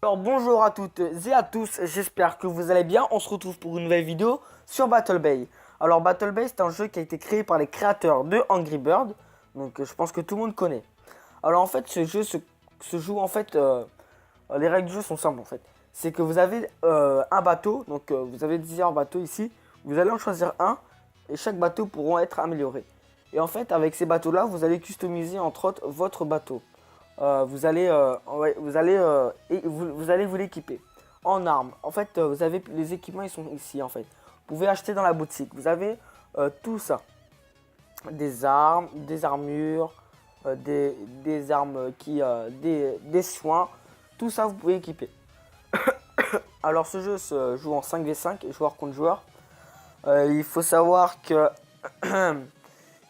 Alors bonjour à toutes et à tous, j'espère que vous allez bien. On se retrouve pour une nouvelle vidéo sur Battle Bay. Alors Battle Bay, c'est un jeu qui a été créé par les créateurs de Angry Bird. Donc je pense que tout le monde connaît. Alors en fait ce jeu se joue en fait, les règles du jeu sont simples en fait. C'est que vous avez un bateau, donc vous avez plusieurs bateaux ici. Vous allez en choisir un et chaque bateau pourront être améliorés. Et en fait avec ces bateaux là vous allez customiser entre autres votre bateau. Vous allez vous l'équiper en armes. En fait, vous avez les équipements, ils sont ici en fait. Vous pouvez acheter dans la boutique. Vous avez tout ça, des armes, des armures, des armes des soins. Tout ça, vous pouvez équiper. Alors, ce jeu se joue en 5v5, joueur contre joueur. Il faut savoir que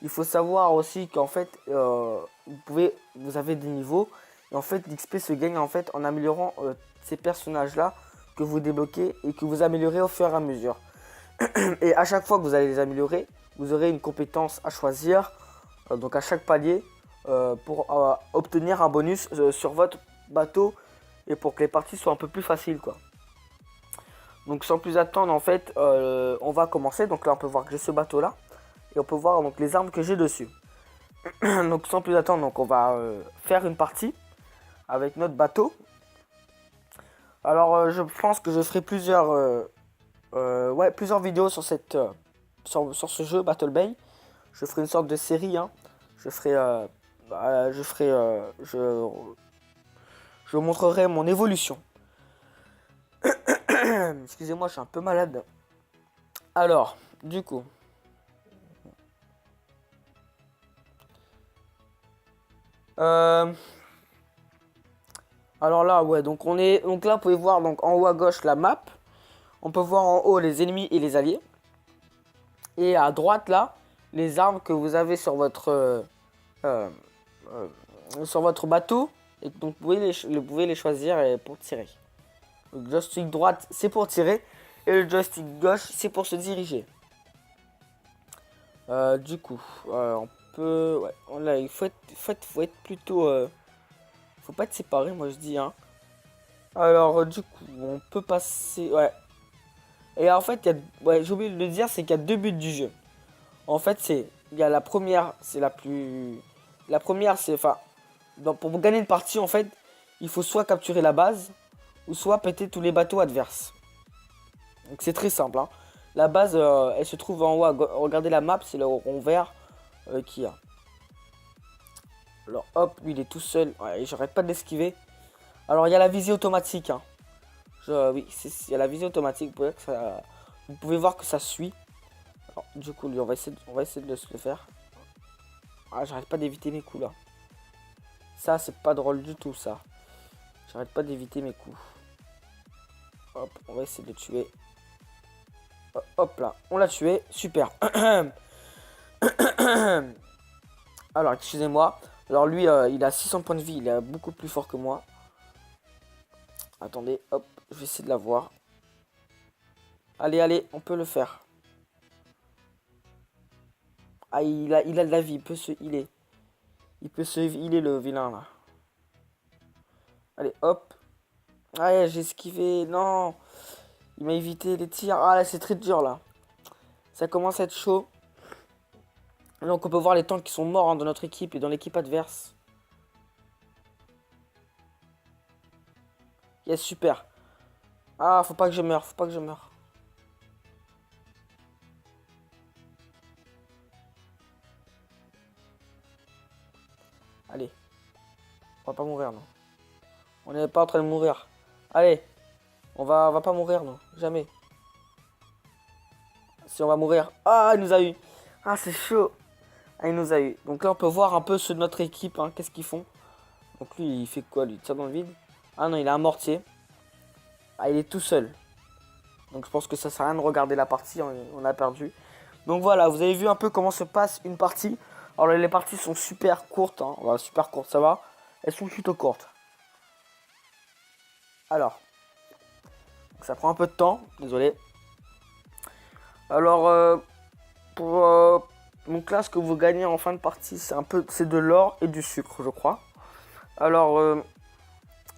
il faut savoir aussi qu'en fait, vous avez des niveaux. Et en fait, l'XP se gagne en fait en améliorant ces personnages-là que vous débloquez et que vous améliorez au fur et à mesure. Et à chaque fois que vous allez les améliorer, vous aurez une compétence à choisir. Donc à chaque palier pour obtenir un bonus sur votre bateau et pour que les parties soient un peu plus faciles, quoi. Donc sans plus attendre, en fait, on va commencer. Donc là, on peut voir que j'ai ce bateau-là. Et on peut voir donc les armes que j'ai dessus. Donc sans plus attendre, donc on va faire une partie avec notre bateau. Alors je pense que je ferai plusieurs vidéos sur sur ce jeu Battle Bay. Je ferai une sorte de série, hein. Je montrerai mon évolution. Excusez-moi, je suis un peu malade. Alors, du coup. Alors là, ouais, donc là, vous pouvez voir donc en haut à gauche la map. On peut voir en haut les ennemis et les alliés. Et à droite là, les armes que vous avez sur votre bateau. Et donc vous pouvez les choisir pour tirer. Le joystick droite, c'est pour tirer. Et le joystick gauche, c'est pour se diriger. Du coup, on peut... Ouais, là, il faut être plutôt... faut pas être séparé, moi je dis, hein. Alors, du coup, on peut passer... Ouais. Et en fait, j'ai oublié de le dire, c'est qu'il y a deux buts du jeu. En fait, il y a la première, c'est la plus... La première, c'est... Enfin, pour gagner une partie, en fait, il faut soit capturer la base, ou soit péter tous les bateaux adverses. Donc c'est très simple, hein. La base, elle se trouve en haut. Regardez la map, c'est le rond vert qu'il y a. Alors hop, lui il est tout seul. Ouais, j'arrête pas de l'esquiver. Alors il y a la visée automatique, hein. Oui, il y a la visée automatique. Vous pouvez voir que ça suit. Alors, du coup, lui, on va essayer de le faire. Ah, j'arrête pas d'éviter mes coups là. Ça, c'est pas drôle du tout, ça. J'arrête pas d'éviter mes coups. Hop, on va essayer de le tuer. Hop là, on l'a tué. Super. Alors, excusez-moi. Alors, lui, il a 600 points de vie. Il est beaucoup plus fort que moi. Attendez, hop, je vais essayer de l'avoir. Allez, allez, on peut le faire. Ah, il a de la vie, il peut se healer. Il peut se healer, le vilain, là. Allez, hop. Ah, j'ai esquivé, non. Il m'a évité les tirs. Ah, là, c'est très dur, là. Ça commence à être chaud. Donc, on peut voir les tanks qui sont morts, hein, dans notre équipe et dans l'équipe adverse. Yes, super. Ah, faut pas que je meure, faut pas que je meure. Allez. On va pas mourir, non. On n'est pas en train de mourir. Allez. On va pas mourir, non. Jamais. Si on va mourir. Ah, il nous a eu. Ah, c'est chaud. Ah, il nous a eu. Donc là, on peut voir un peu ceux de notre équipe, hein. Qu'est-ce qu'ils font. Donc lui, il fait quoi, lui? Il tire dans le vide. Ah non, il a un mortier. Ah, il est tout seul. Donc je pense que ça sert à rien de regarder la partie, on a perdu. Donc voilà, vous avez vu un peu comment se passe une partie. Alors les parties sont super courtes, hein. Voilà, super courtes, ça va. Elles sont plutôt courtes. Alors, ça prend un peu de temps, désolé. Alors, donc là, ce que vous gagnez en fin de partie, c'est de l'or et du sucre, je crois. Alors,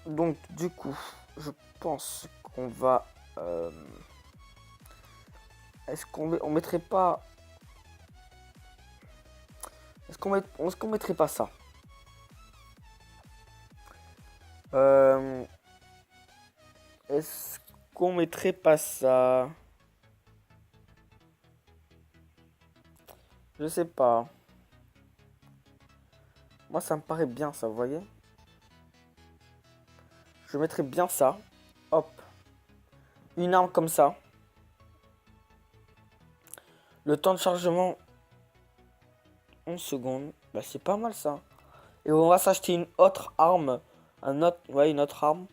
donc du coup, je pense qu'on va... est-ce qu'on mettrait pas... Est-ce qu'on mettrait pas ça? Est-ce qu'on mettrait pas ça? Je sais pas. Moi, ça me paraît bien, ça, vous voyez? Je mettrais bien ça. Hop. Une arme comme ça. Le temps de chargement, 11 secondes. Bah, c'est pas mal, ça. Et on va s'acheter une autre arme. Ouais, une autre arme.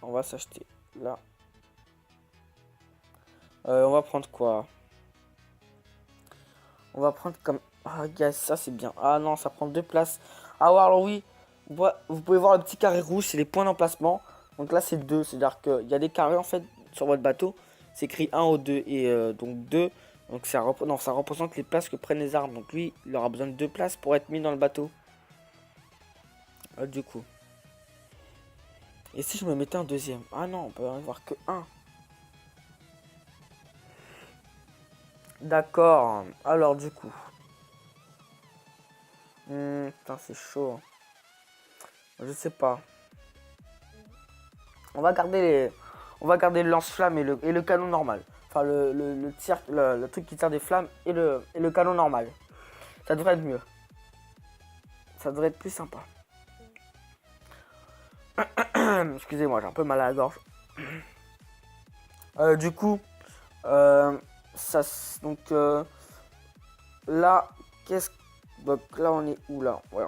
On va s'acheter là. On va prendre quoi? On va prendre comme... Ah, gars, ça c'est bien. Ah non, ça prend 2 places. Ah ouais, alors oui. Vous pouvez voir le petit carré rouge, c'est les points d'emplacement. Donc là, c'est 2. C'est-à-dire qu'il y a des carrés en fait sur votre bateau. C'est écrit 1 au 2 et donc 2. Donc non, ça représente les places que prennent les armes. Donc lui, il aura besoin de 2 places pour être mis dans le bateau. Du coup. Et si je me mettais un deuxième? Ah non, on peut en avoir que 1. D'accord. Alors du coup. Putain, c'est chaud. Je sais pas. On va garder le lance-flamme et le canon normal. Enfin, le truc qui tire des flammes et le canon normal. Ça devrait être mieux. Ça devrait être plus sympa. Excusez-moi, j'ai un peu mal à la gorge. Du coup, ça, donc là, donc là, on est où là? Ouais,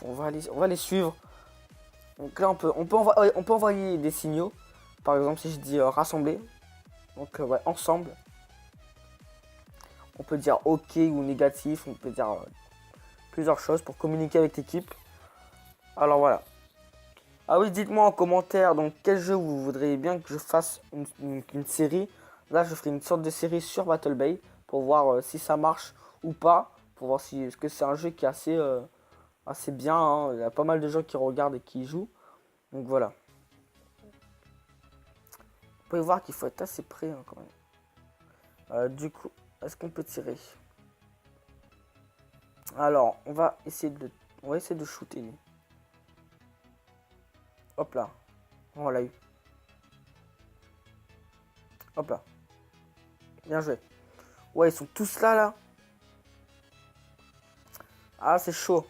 on va les suivre. Donc là, on peut envoyer des signaux. Par exemple, si je dis rassembler. Donc ouais, ensemble. On peut dire OK ou négatif. On peut dire plusieurs choses pour communiquer avec l'équipe. Alors voilà. Ah oui, dites-moi en commentaire donc quel jeu vous voudriez bien que je fasse une série. Là, je ferai une sorte de série sur Battle Bay pour voir si ça marche ou pas. Pour voir si est-ce que c'est un jeu qui est assez bien. Hein. Il y a pas mal de gens qui regardent et qui y jouent. Donc voilà. Vous pouvez voir qu'il faut être assez près hein, quand même. Du coup, est-ce qu'on peut tirer? Alors, on va essayer de shooter lui. Hop là. On l'a eu. Hop là. Bien joué. Ouais, ils sont tous là, là. Ah, c'est chaud.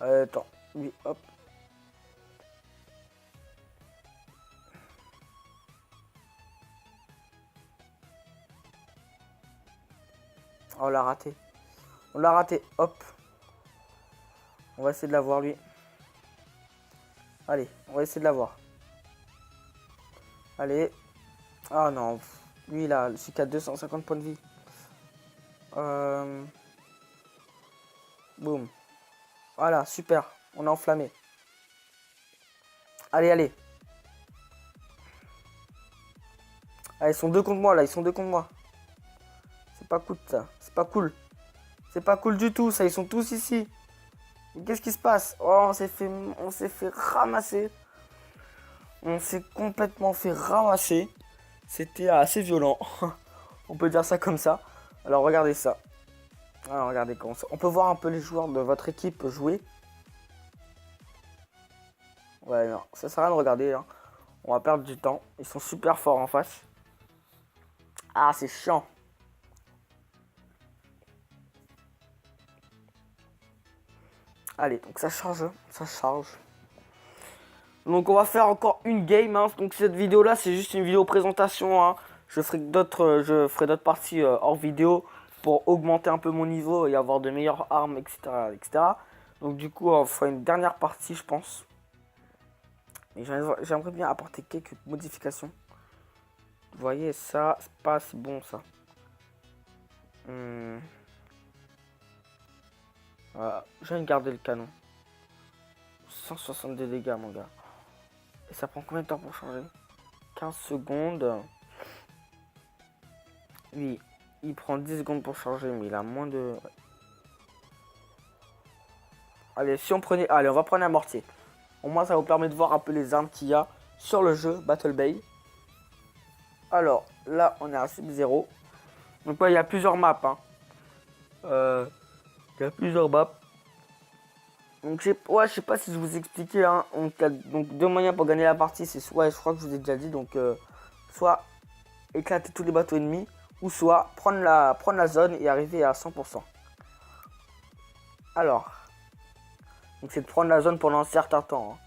Attends. Lui, hop. Oh, on l'a raté. On l'a raté. Hop. On va essayer de l'avoir, lui. Allez, on va essayer de l'avoir. Allez. Ah non. Lui, là, celui qui a 250 points de vie. Boum. Voilà, super. On a enflammé. Allez, allez. Ah, ils sont deux contre moi, là. Ils sont deux contre moi. C'est pas cool, ça. C'est pas cool. C'est pas cool du tout, ça. Ils sont tous ici. Qu'est-ce qui se passe? Oh, on s'est fait ramasser. On s'est complètement fait ramasser. C'était assez violent. On peut dire ça comme ça. Alors, regardez ça. Alors, regardez comment ça. On peut voir un peu les joueurs de votre équipe jouer. Ouais, non, ça sert à rien de regarder. Hein. On va perdre du temps. Ils sont super forts en face. Ah, c'est chiant. Allez, donc ça charge. Ça charge. Donc on va faire encore une game. Hein. Donc cette vidéo là, c'est juste une vidéo présentation. Hein. Je ferai d'autres parties hors vidéo pour augmenter un peu mon niveau et avoir de meilleures armes, etc., etc. Donc du coup, on fera une dernière partie, je pense. Et j'aimerais bien apporter quelques modifications. Vous voyez, ça, c'est pas si bon ça. Voilà. Je viens de garder le canon. 162 dégâts, mon gars. Et ça prend combien de temps pour changer? 15 secondes. Oui, il prend 10 secondes pour charger, mais il a moins de... Allez, si on prenait... Allez, on va prendre un mortier. Au moins, ça vous permet de voir un peu les armes qu'il y a sur le jeu Battle Bay. Alors, là, on est à Sub-Zero. Donc, ouais, il y a plusieurs maps. Hein. Il y a plusieurs maps. Donc, je sais pas si je vous expliquais. Hein. Donc, deux moyens pour gagner la partie. C'est soit, je crois que je vous ai déjà dit. Donc, soit éclater tous les bateaux ennemis. Ou soit prendre la zone et arriver à 100%. Alors, donc c'est de prendre la zone pendant un certain temps.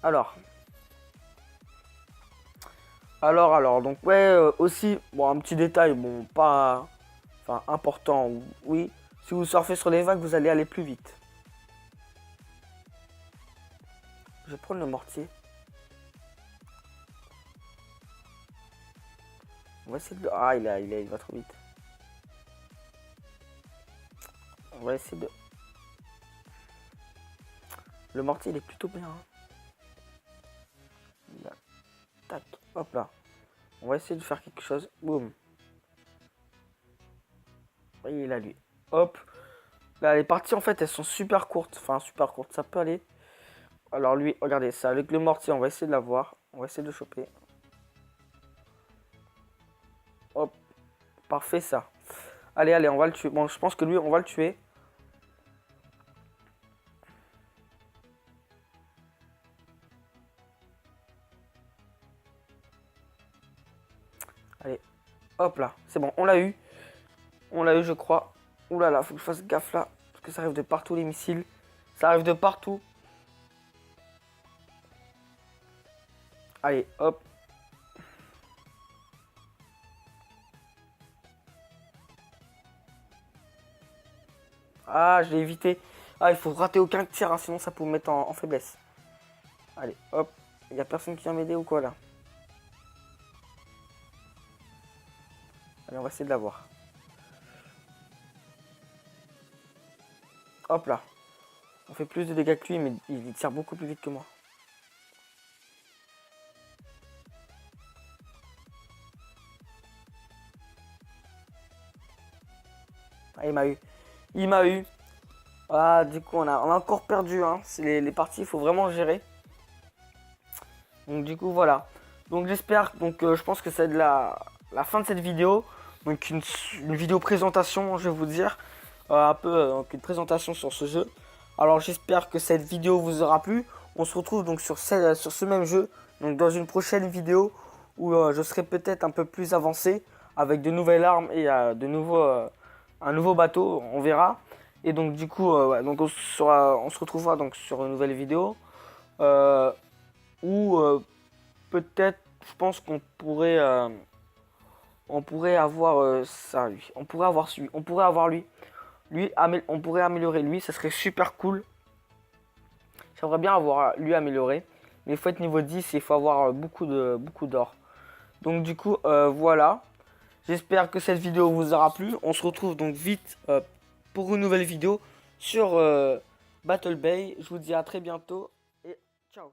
Hein. Alors, donc ouais, aussi, bon, un petit détail, bon, pas, enfin, important, oui. Si vous surfez sur les vagues, vous allez aller plus vite. Je vais prendre le mortier. On va essayer de... Ah, il va trop vite. On va essayer de... Le mortier, il est plutôt bien. Hein. Là. Tac, hop là. On va essayer de faire quelque chose. Boum. Et là, lui. Hop. Là, les parties, en fait, elles sont super courtes. Enfin, super courtes. Ça peut aller. Alors, lui, regardez ça. Avec le mortier, on va essayer de l'avoir. On va essayer de le choper. Hop. Parfait, ça. Allez, on va le tuer. Bon, je pense que lui, on va le tuer. Allez. Hop là. C'est bon, on l'a eu. On l'a eu, je crois. Ouh là là, faut que je fasse gaffe là. Parce que ça arrive de partout, les missiles. Ça arrive de partout. Allez, hop. Ah, je l'ai évité. Ah, il faut rater aucun tir, hein, sinon ça peut vous mettre en faiblesse. Allez, hop. Il n'y a personne qui vient m'aider ou quoi là? Allez, on va essayer de l'avoir. Hop là. On fait plus de dégâts que lui, mais il tire beaucoup plus vite que moi. Ah, il m'a eu. Il m'a eu. Ah, du coup, on a encore perdu. Hein. Les parties, il faut vraiment gérer. Donc, du coup, voilà. Donc, j'espère. Donc, je pense que c'est de la fin de cette vidéo. Donc, une vidéo présentation, je vais vous dire. Un peu donc une présentation sur ce jeu. Alors, j'espère que cette vidéo vous aura plu. On se retrouve donc sur ce même jeu. Donc, dans une prochaine vidéo où je serai peut-être un peu plus avancé avec de nouvelles armes et un nouveau bateau. On verra. Et donc, du coup, ouais, donc on se retrouvera donc sur une nouvelle vidéo. Ou peut-être, je pense qu'on pourrait avoir ça, lui. On pourrait avoir celui. On pourrait avoir lui. On pourrait améliorer lui. Ça serait super cool. J'aimerais bien avoir lui amélioré. Mais il faut être niveau 10 et il faut avoir beaucoup d'or. Donc du coup, voilà. J'espère que cette vidéo vous aura plu. On se retrouve donc vite pour une nouvelle vidéo sur Battle Bay. Je vous dis à très bientôt et ciao.